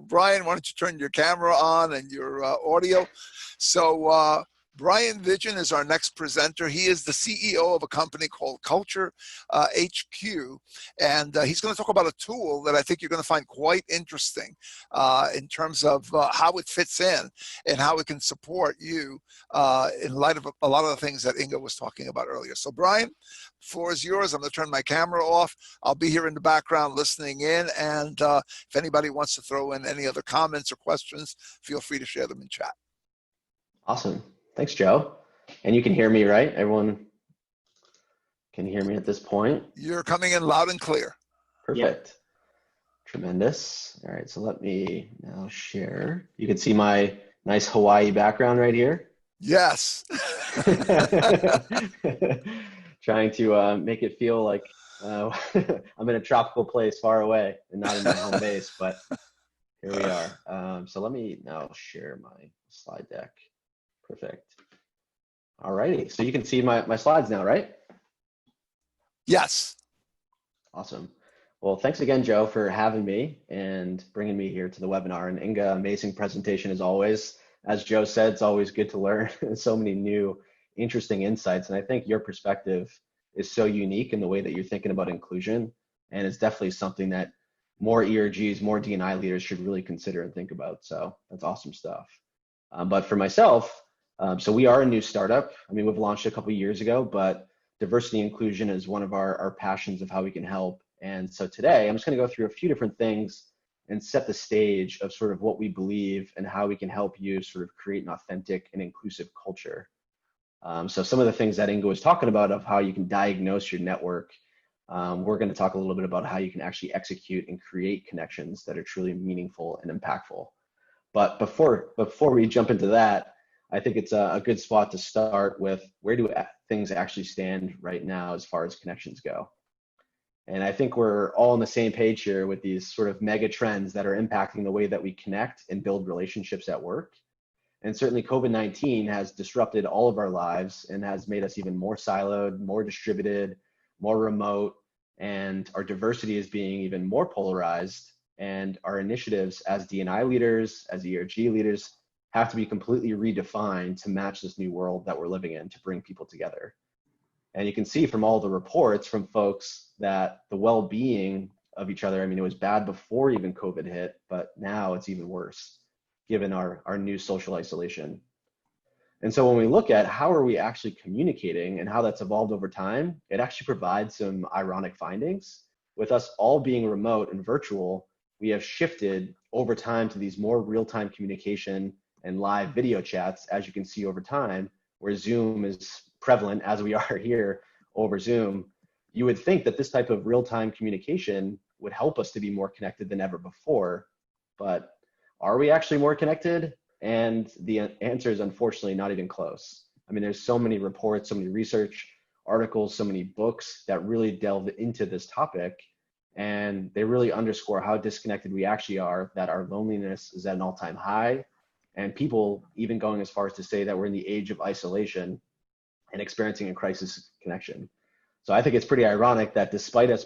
Brian, why don't you turn your camera on and your audio? So Brian Vigeant is our next presenter. He is the CEO of a company called CultureHQ, and he's going to talk about a tool that I think you're going to find quite interesting in terms of how it fits in and how it can support you in light of a lot of the things that Inga was talking about earlier. So Brian, floor is yours. I'm going to turn my camera off. I'll be here in the background listening in, and if anybody wants to throw in any other comments or questions, feel free to share them in chat. Awesome. Thanks, Joe. And you can hear me, right? Everyone can hear me at this point? You're coming in loud and clear. Perfect. Yep. Tremendous. All right, so let me now share. You can see my nice Hawaii background right here. Yes. Trying to make it feel like I'm in a tropical place far away and not in my home base, but here we are. So let me now share my slide deck. Perfect. All righty. So you can see my slides now, right? Yes. Awesome. Well, thanks again, Joe, for having me and bringing me here to the webinar. And Inga, amazing presentation as always. As Joe said, it's always good to learn so many new, interesting insights. And I think your perspective is so unique in the way that you're thinking about inclusion. And it's definitely something that more ERGs, more D&I leaders should really consider and think about. So that's awesome stuff. But for myself, so we are a new startup. I mean, we've launched a couple of years ago, but diversity and inclusion is one of our passions of how we can help. And so today, I'm just going to go through a few different things and set the stage of sort of what we believe and how we can help you sort of create an authentic and inclusive culture. So some of the things that Inga was talking about of how you can diagnose your network, we're going to talk a little bit about how you can actually execute and create connections that are truly meaningful and impactful. But before we jump into that, I think it's a good spot to start with where do things actually stand right now as far as connections go. And I think we're all on the same page here with these sort of mega trends that are impacting the way that we connect and build relationships at work. And certainly COVID-19 has disrupted all of our lives and has made us even more siloed, more distributed, more remote, and our diversity is being even more polarized. And our initiatives as D&I leaders, as ERG leaders, have to be completely redefined to match this new world that we're living in to bring people together. And you can see from all the reports from folks that the well-being of each other, I mean, it was bad before even COVID hit, but now it's even worse given our new social isolation. And so when we look at how are we actually communicating and how that's evolved over time, it actually provides some ironic findings. With us all being remote and virtual, we have shifted over time to these more real-time communication and live video chats, as you can see over time, where Zoom is prevalent as we are here over Zoom. You would think that this type of real-time communication would help us to be more connected than ever before, but are we actually more connected? And the answer is unfortunately not even close. I mean, there's so many reports, so many research articles, so many books that really delve into this topic, and they really underscore how disconnected we actually are, that our loneliness is at an all-time high, and people even going as far as to say that we're in the age of isolation and experiencing a crisis connection. So I think it's pretty ironic that despite us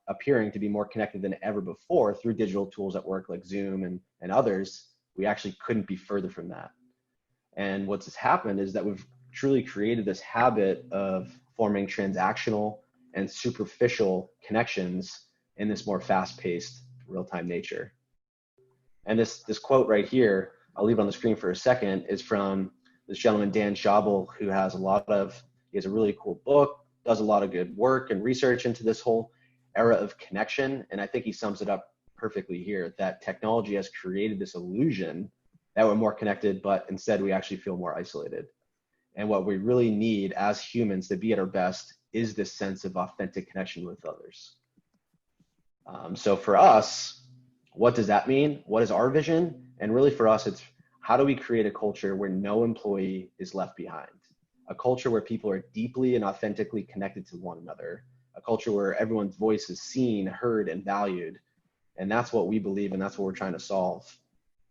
appearing to be more connected than ever before through digital tools at work like Zoom and others, we actually couldn't be further from that. And what's happened is that we've truly created this habit of forming transactional and superficial connections in this more fast-paced real-time nature. And this quote right here, I'll leave it on the screen for a second, is from this gentleman, Dan Schabel, who has he has a really cool book, does a lot of good work and research into this whole era of connection. And I think he sums it up perfectly here, that technology has created this illusion that we're more connected, but instead we actually feel more isolated. And what we really need as humans to be at our best is this sense of authentic connection with others. So for us, what does that mean? What is our vision? And really for us, it's how do we create a culture where no employee is left behind? A culture where people are deeply and authentically connected to one another. A culture where everyone's voice is seen, heard, and valued. And that's what we believe, and that's what we're trying to solve.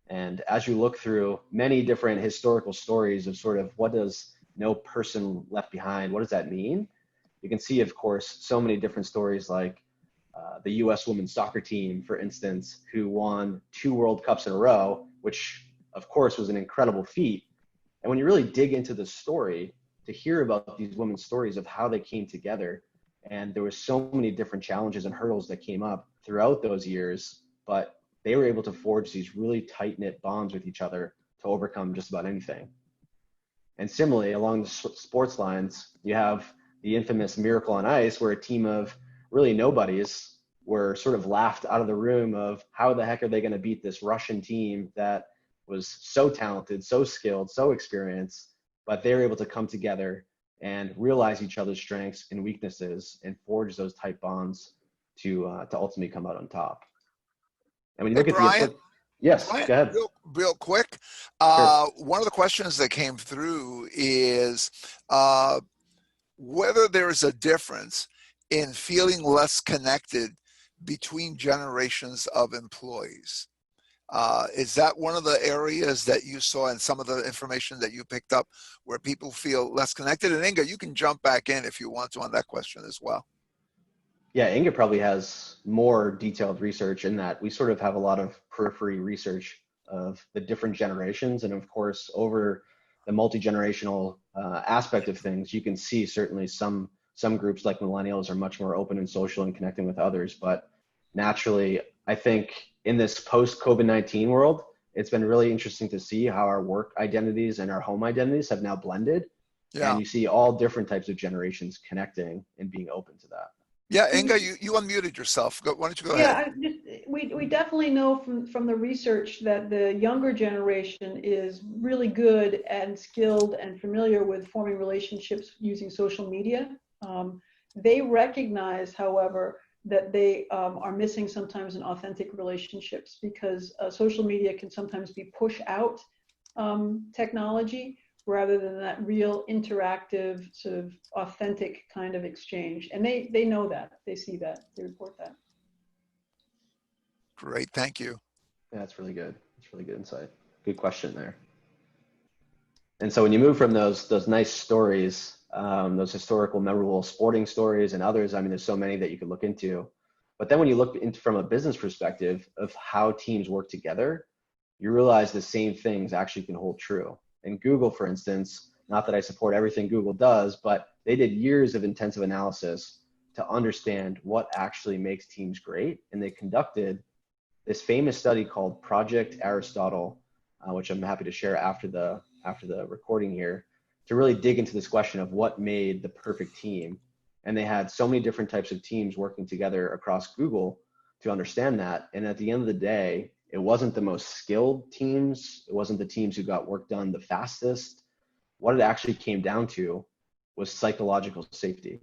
And as you look through many different historical stories of sort of what does no person left behind, what does that mean? You can see, of course, so many different stories like the U.S. women's soccer team, for instance, who won 2 World Cups in a row, which of course was an incredible feat. And when you really dig into the story, to hear about these women's stories of how they came together, and there were so many different challenges and hurdles that came up throughout those years, but they were able to forge these really tight-knit bonds with each other to overcome just about anything. And similarly, along the sports lines, you have the infamous Miracle on Ice, where a team of really nobodies were sort of laughed out of the room of how the heck are they going to beat this Russian team that was so talented, so skilled, so experienced, but they were able to come together and realize each other's strengths and weaknesses and forge those tight bonds to ultimately come out on top. And when you Hey, look at Brian, yes, Brian, go ahead. real quick, Sure. one of the questions that came through is whether there is a difference in feeling less connected between generations of employees. Is that one of the areas that you saw in some of the information that you picked up where people feel less connected? And Inga, you can jump back in if you want to on that question as well. Yeah, Inga probably has more detailed research in that. We sort of have a lot of periphery research of the different generations. And of course, over the multi-generational aspect of things, you can see certainly some groups like millennials are much more open and social and connecting with others. But naturally, I think in this post-COVID-19 world, it's been really interesting to see how our work identities and our home identities have now blended. Yeah. And you see all different types of generations connecting and being open to that. Yeah, Inga, you unmuted yourself. Why don't you go ahead? We definitely know from the research that the younger generation is really good and skilled and familiar with forming relationships using social media. They recognize, however, that they are missing sometimes in authentic relationships because social media can sometimes be push out technology rather than that real interactive sort of authentic kind of exchange. And they know that, they see that, they report that. Great, thank you. Yeah, that's really good. That's really good insight. Good question there. And so when you move from those nice stories, those historical, memorable sporting stories and others, I mean, there's so many that you could look into. But then when you look into from a business perspective of how teams work together, you realize the same things actually can hold true. And Google, for instance, not that I support everything Google does, but they did years of intensive analysis to understand what actually makes teams great. And they conducted this famous study called Project Aristotle, which I'm happy to share after the recording here, to really dig into this question of what made the perfect team. And they had so many different types of teams working together across Google to understand that. And at the end of the day, it wasn't the most skilled teams. It wasn't the teams who got work done the fastest. What it actually came down to was psychological safety,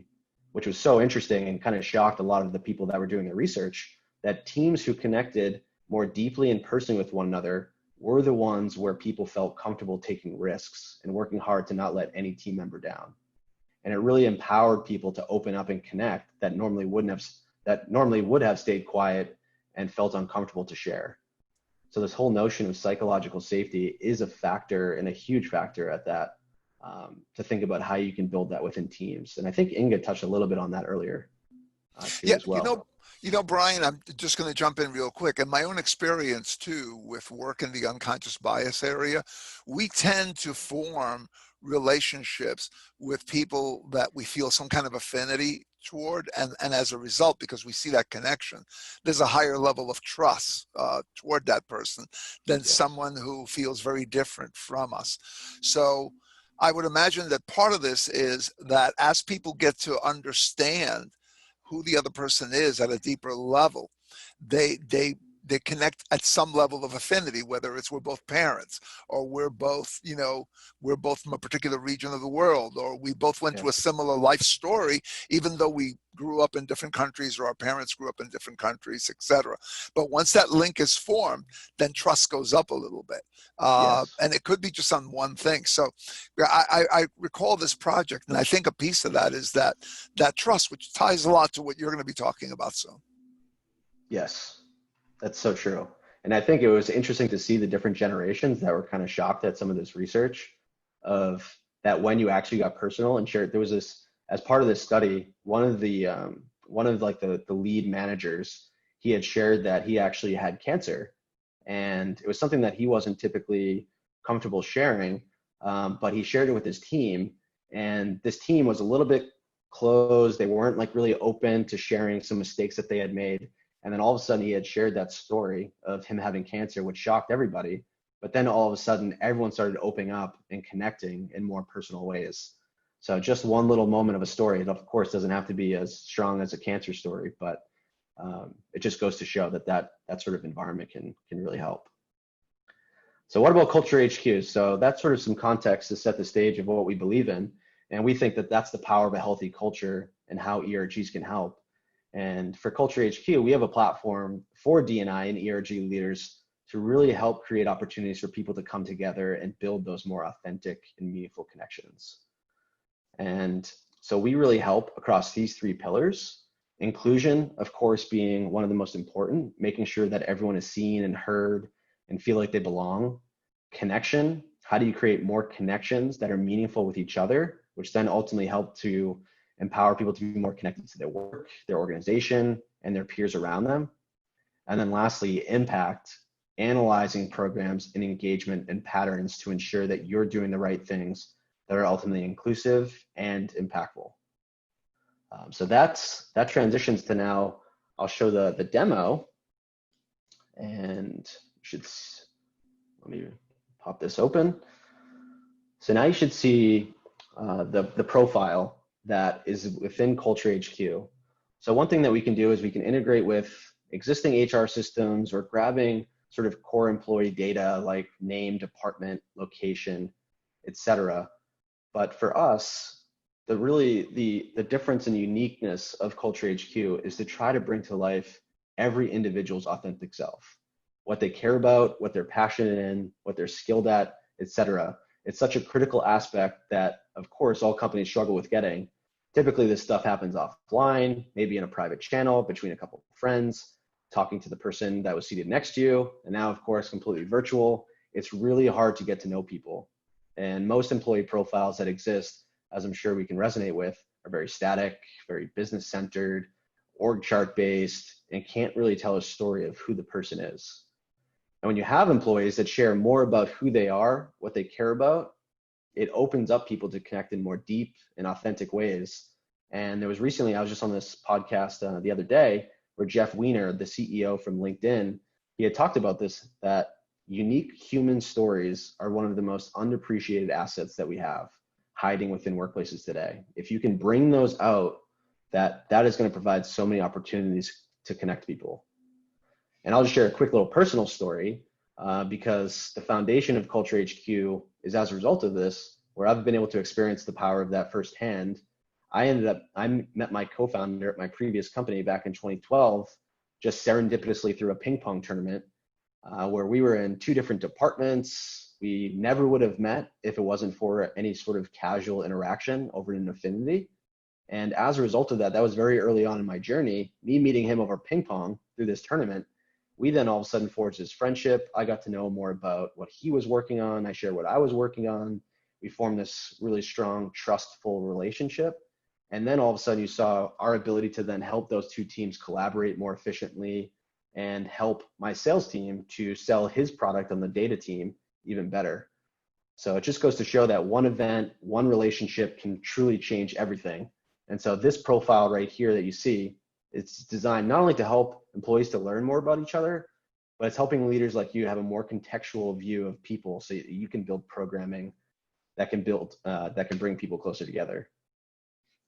which was so interesting and kind of shocked a lot of the people that were doing the research, that teams who connected more deeply and personally with one another were the ones where people felt comfortable taking risks and working hard to not let any team member down. And it really empowered people to open up and connect that normally would have stayed quiet and felt uncomfortable to share. So this whole notion of psychological safety is a factor and a huge factor at that, to think about how you can build that within teams. And I think Inga touched a little bit on that earlier too, as well. You know, Brian, I'm just going to jump in real quick. In my own experience too, with work in the unconscious bias area, we tend to form relationships with people that we feel some kind of affinity toward, and as a result, because we see that connection, there's a higher level of trust toward that person than someone who feels very different from us. So I would imagine that part of this is that as people get to understand who the other person is at a deeper level, they connect at some level of affinity, whether it's we're both parents, or we're both from a particular region of the world, or we both went to a similar life story, even though we grew up in different countries, or our parents grew up in different countries, etc. But once that link is formed, then trust goes up a little bit. And it could be just on one thing. So I recall this project, and I think a piece of that is that trust, which ties a lot to what you're going to be talking about soon. Yes, that's so true. And I think it was interesting to see the different generations that were kind of shocked at some of this research of that when you actually got personal and shared. There was this, as part of this study, one of the one of like the lead managers, he had shared that he actually had cancer, and it was something that he wasn't typically comfortable sharing, but he shared it with his team, and this team was a little bit closed. They weren't like really open to sharing some mistakes that they had made. And then all of a sudden he had shared that story of him having cancer, which shocked everybody. But then all of a sudden everyone started opening up and connecting in more personal ways. So just one little moment of a story, it of course doesn't have to be as strong as a cancer story, but it just goes to show that sort of environment can really help. So what about Culture HQ? So that's sort of some context to set the stage of what we believe in. And we think that that's the power of a healthy culture and how ERGs can help. And for Culture HQ, we have a platform for D&I and ERG leaders to really help create opportunities for people to come together and build those more authentic and meaningful connections. And so we really help across these three pillars. Inclusion, of course, being one of the most important, making sure that everyone is seen and heard and feel like they belong. Connection, how do you create more connections that are meaningful with each other, which then ultimately help to empower people to be more connected to their work, their organization, and their peers around them. And then lastly, impact, analyzing programs and engagement and patterns to ensure that you're doing the right things that are ultimately inclusive and impactful. So that transitions to now, I'll show the demo, and let me pop this open. So now you should see the profile that is within Culture HQ. So one thing that we can do is we can integrate with existing HR systems or grabbing sort of core employee data like name, department, location, etc. But for us, the difference and uniqueness of Culture HQ is to try to bring to life every individual's authentic self, what they care about, what they're passionate in, what they're skilled at, etc. It's such a critical aspect that, of course, all companies struggle with getting. Typically, this stuff happens offline, maybe in a private channel between a couple of friends, talking to the person that was seated next to you, and now, of course, completely virtual. It's really hard to get to know people. And most employee profiles that exist, as I'm sure we can resonate with, are very static, very business-centered, org chart-based, and can't really tell a story of who the person is. And when you have employees that share more about who they are, what they care about, it opens up people to connect in more deep and authentic ways. And there was recently, I was just on this podcast the other day, where Jeff Weiner, the CEO from LinkedIn, he had talked about this, that unique human stories are one of the most underappreciated assets that we have hiding within workplaces today. If you can bring those out, that is going to provide so many opportunities to connect people. And I'll just share a quick little personal story because the foundation of Culture HQ is as a result of this, where I've been able to experience the power of that firsthand. I met my co-founder at my previous company back in 2012, just serendipitously through a ping pong tournament where we were in two different departments. We never would have met if it wasn't for any sort of casual interaction over an affinity. And as a result of that, that was very early on in my journey, me meeting him over ping pong through this tournament. We then all of a sudden forged this friendship. I got to know more about what he was working on. I shared what I was working on. We formed this really strong, trustful relationship. And then all of a sudden you saw our ability to then help those two teams collaborate more efficiently and help my sales team to sell his product on the data team even better. So it just goes to show that one event, one relationship can truly change everything. And so this profile right here that you see, it's designed not only to help employees to learn more about each other, but it's helping leaders like you have a more contextual view of people so you can build programming that can bring people closer together.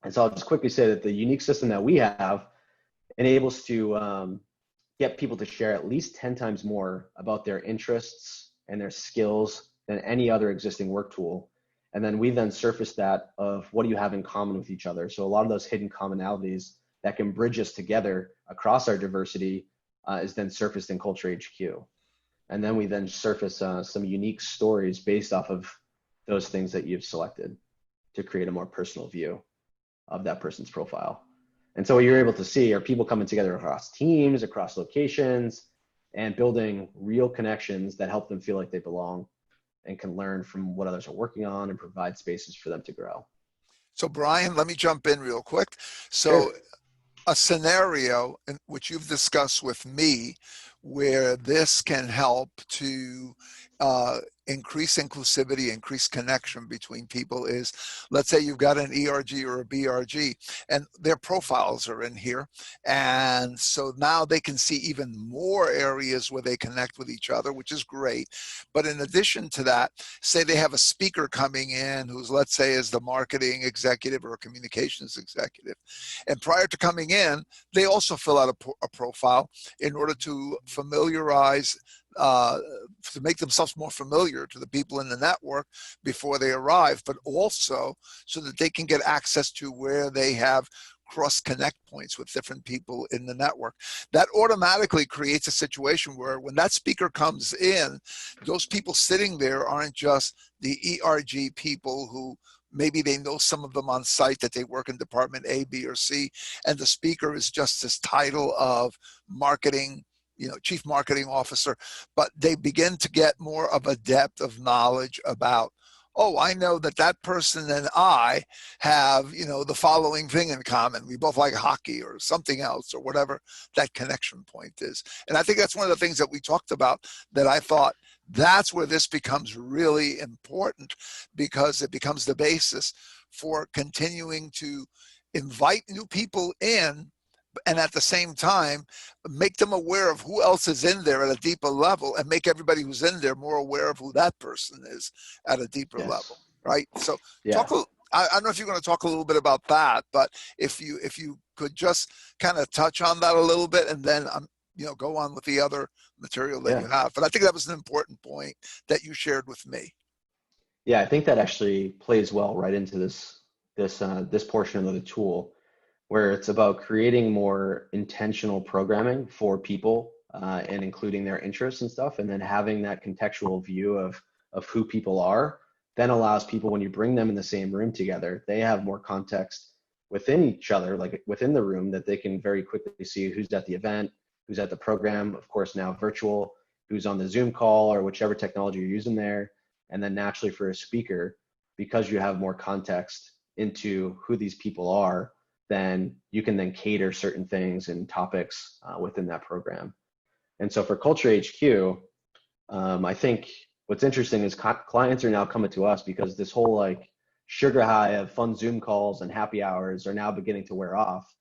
And so I'll just quickly say that the unique system that we have enables to get people to share at least 10 times more about their interests and their skills than any other existing work tool. And then we then surface that of what do you have in common with each other. So a lot of those hidden commonalities that can bridge us together across our diversity is then surfaced in Culture HQ. And then we then surface some unique stories based off of those things that you've selected to create a more personal view of that person's profile. And so what you're able to see are people coming together across teams, across locations, and building real connections that help them feel like they belong and can learn from what others are working on and provide spaces for them to grow. So Brian, let me jump in real quick. So Sure. a scenario in which you've discussed with me where this can help to increase inclusivity, increase connection between people is, let's say you've got an ERG or a BRG and their profiles are in here. And so now they can see even more areas where they connect with each other, which is great. But in addition to that, say they have a speaker coming in who's, let's say, is the marketing executive or a communications executive. And prior to coming in, they also fill out a profile in order to familiarize, to make themselves more familiar to the people in the network before they arrive, but also so that they can get access to where they have cross connect points with different people in the network. That automatically creates a situation where when that speaker comes in, those people sitting there aren't just the ERG people who maybe they know some of them on site that they work in department A, B, or C, and the speaker is just this title of marketing, chief marketing officer, but they begin to get more of a depth of knowledge about, oh, I know that that person and I have, the following thing in common. We both like hockey or something else or whatever that connection point is. And I think that's one of the things that we talked about that I thought that's where this becomes really important, because it becomes the basis for continuing to invite new people in, and at the same time make them aware of who else is in there at a deeper level, and make everybody who's in there more aware of who that person is at a deeper level, right? So I don't know if you're going to talk a little bit about that, but if you could just kind of touch on that a little bit, and then go on with the other material that you have. But I think that was an important point that you shared with me. Yeah, I think that actually plays well right into this portion of the tool, where it's about creating more intentional programming for people and including their interests and stuff, and then having that contextual view of who people are, then allows people, when you bring them in the same room together, they have more context within each other, like within the room, that they can very quickly see who's at the event, who's at the program, of course now virtual, who's on the Zoom call or whichever technology you're using there. And then naturally for a speaker, because you have more context into who these people are, then you can then cater certain things and topics within that program. And so for CultureHQ, I think what's interesting is clients are now coming to us because this whole like sugar high of fun Zoom calls and happy hours are now beginning to wear off.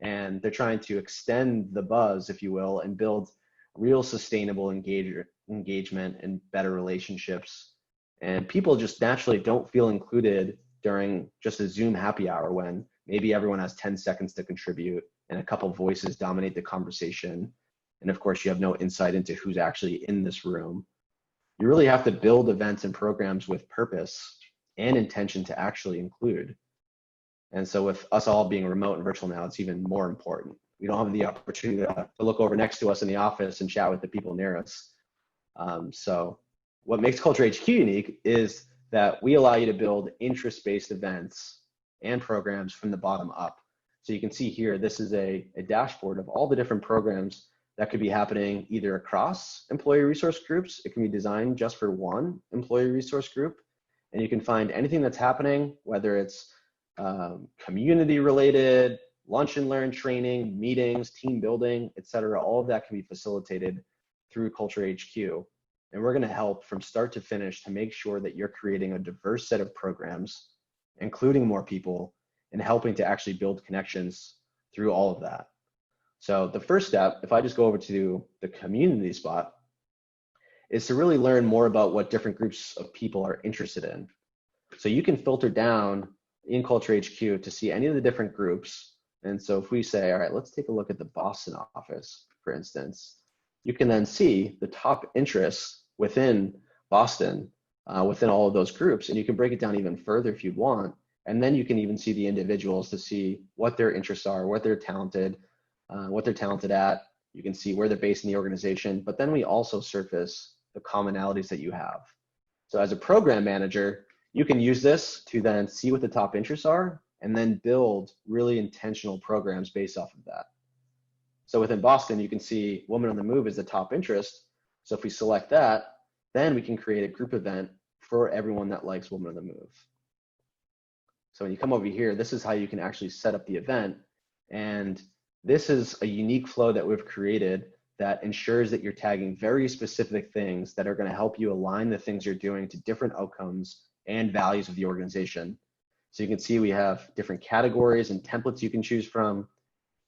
And they're trying to extend the buzz, if you will, and build real sustainable engagement and better relationships. And people just naturally don't feel included during just a Zoom happy hour when maybe everyone has 10 seconds to contribute and a couple voices dominate the conversation. And of course, you have no insight into who's actually in this room. You really have to build events and programs with purpose and intention to actually include. And so with us all being remote and virtual now, it's even more important. We don't have the opportunity to look over next to us in the office and chat with the people near us. So what makes CultureHQ unique is that we allow you to build interest-based events and programs from the bottom up. So you can see here, this is a dashboard of all the different programs that could be happening either across employee resource groups. It can be designed just for one employee resource group. And you can find anything that's happening, whether it's community related, lunch and learn training, meetings, team building, etc. All of that can be facilitated through CultureHQ. And we're going to help from start to finish to make sure that you're creating a diverse set of programs, including more people, and helping to actually build connections through all of that. So the first step, if I just go over to the community spot, is to really learn more about what different groups of people are interested in. So you can filter down in CultureHQ to see any of the different groups. And so if we say, all right, let's take a look at the Boston office, for instance, you can then see the top interests within Boston, within all of those groups. And you can break it down even further if you want. And then you can even see the individuals to see what their interests are, what they're talented at. You can see where they're based in the organization, but then we also surface the commonalities that you have. So as a program manager, you can use this to then see what the top interests are and then build really intentional programs based off of that. So within Boston, you can see Women on the Move is the top interest. So if we select that, then we can create a group event for everyone that likes Women on the Move. So when you come over here, this is how you can actually set up the event. And This is a unique flow that we've created that ensures that you're tagging very specific things that are going to help you align the things you're doing to different outcomes and values of the organization. So you can see we have different categories and templates you can choose from.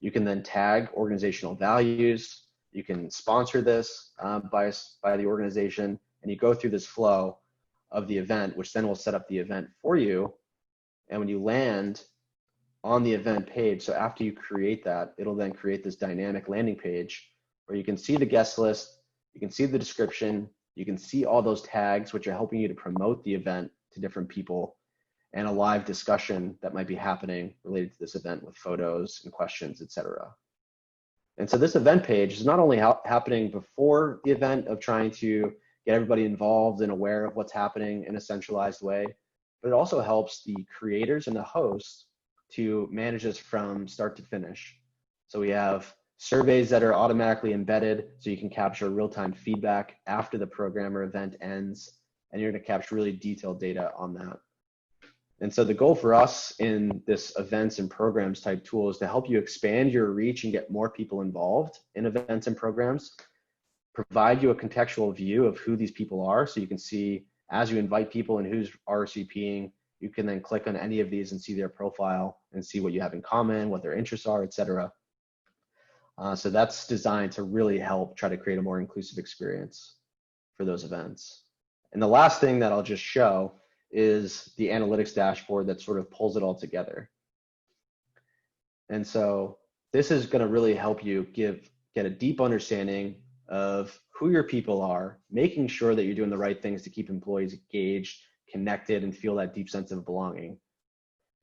You can then tag organizational values. You can sponsor this by the organization, and you go through this flow of the event, which then will set up the event for you. And when you land on the event page, so after you create that, it'll then create this dynamic landing page where you can see the guest list, you can see the description, you can see all those tags, which are helping you to promote the event to different people, and a live discussion that might be happening related to this event with photos and questions, etc. And so this event page is not only happening before the event of trying to get everybody involved and aware of what's happening in a centralized way, but it also helps the creators and the hosts to manage this from start to finish. So we have surveys that are automatically embedded, so you can capture real-time feedback after the program or event ends, and you're going to capture really detailed data on that. And so the goal for us in this events and programs type tool is to help you expand your reach and get more people involved in events and programs, provide you a contextual view of who these people are, so you can see as you invite people and who's RSVPing, you can then click on any of these and see their profile and see what you have in common, what their interests are, etc. So that's designed to really help try to create a more inclusive experience for those events. And the last thing that I'll just show is the analytics dashboard that sort of pulls it all together. And so this is going to really help you get a deep understanding of who your people are, making sure that you're doing the right things to keep employees engaged, connected, and feel that deep sense of belonging.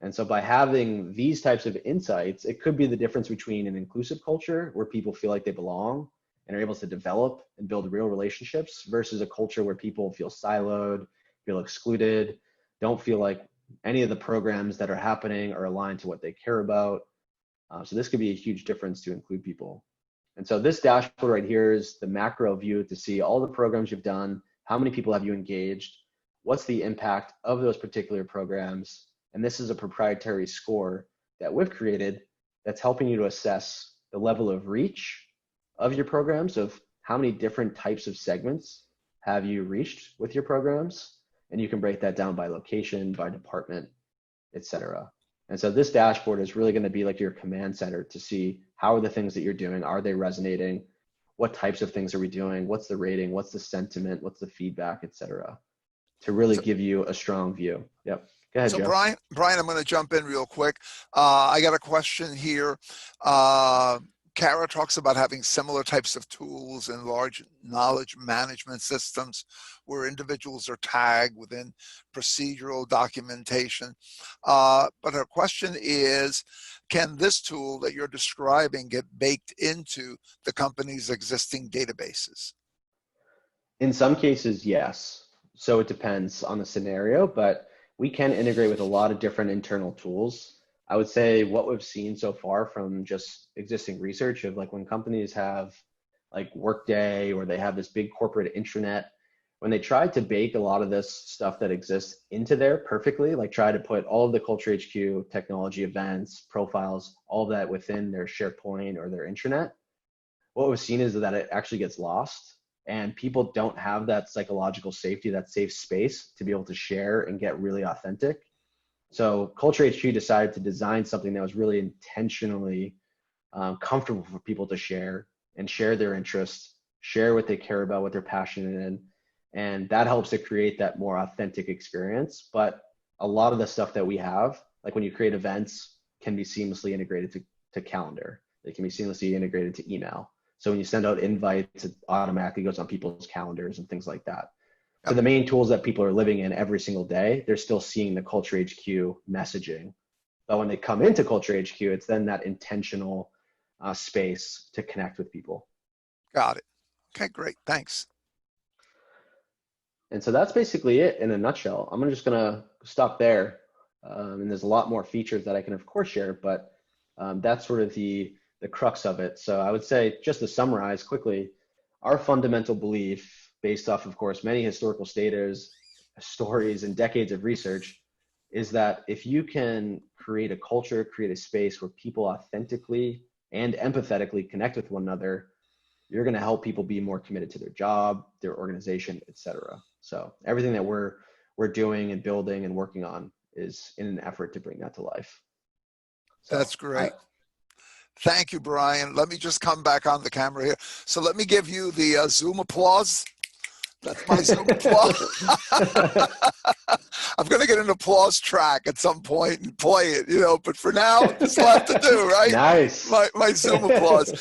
And so by having these types of insights, it could be the difference between an inclusive culture where people feel like they belong and are able to develop and build real relationships versus a culture where people feel siloed, feel excluded, don't feel like any of the programs that are happening are aligned to what they care about. So this could be a huge difference to include people. And so this dashboard right here is the macro view to see all the programs you've done, how many people have you engaged, what's the impact of those particular programs. And this is a proprietary score that we've created that's helping you to assess the level of reach of your programs, of how many different types of segments have you reached with your programs. And you can break that down by location, by department, etc. And so this dashboard is really going to be like your command center to see how are the things that you're doing, are they resonating? What types of things are we doing? What's the rating? What's the sentiment? What's the feedback, etc. To really give you a strong view. Yep. Go ahead, So Joe. Brian, I'm going to jump in real quick. I got a question here. Kara talks about having similar types of tools in large knowledge management systems where individuals are tagged within procedural documentation. But her question is, can this tool that you're describing get baked into the company's existing databases? In some cases, yes. So it depends on the scenario, but we can integrate with a lot of different internal tools. I would say what we've seen so far from just existing research of like when companies have like Workday or they have this big corporate intranet, when they try to bake a lot of this stuff that exists into there perfectly, like try to put all of the CultureHQ technology events, profiles, all of that within their SharePoint or their intranet, what we've seen is that it actually gets lost and people don't have that psychological safety, that safe space to be able to share and get really authentic. So CultureHQ decided to design something that was really intentionally comfortable for people to share and share their interests, share what they care about, what they're passionate in. And that helps to create that more authentic experience. But a lot of the stuff that we have, like when you create events, can be seamlessly integrated to calendar. They can be seamlessly integrated to email. So when you send out invites, it automatically goes on people's calendars and things like that. So the main tools that people are living in every single day, they're still seeing the CultureHQ messaging. But when they come into CultureHQ, it's then that intentional space to connect with people. Got it. Okay, great. Thanks. And so that's basically it in a nutshell. I'm just going to stop there. And there's a lot more features that I can, of course, share, but that's sort of the crux of it. So I would say, just to summarize quickly, our fundamental belief, based off, of course, many historical stories and decades of research, is that if you can create a culture, create a space where people authentically and empathetically connect with one another, you're going to help people be more committed to their job, their organization, etc. So everything that we're doing and building and working on is in an effort to bring that to life. So, That's great. Thank you, Brian. Let me just come back on the camera here. So let me give you the Zoom applause. That's my Zoom applause. I'm going to get an applause track at some point and play it, but for now, this will have to do, right? Nice. My Zoom applause.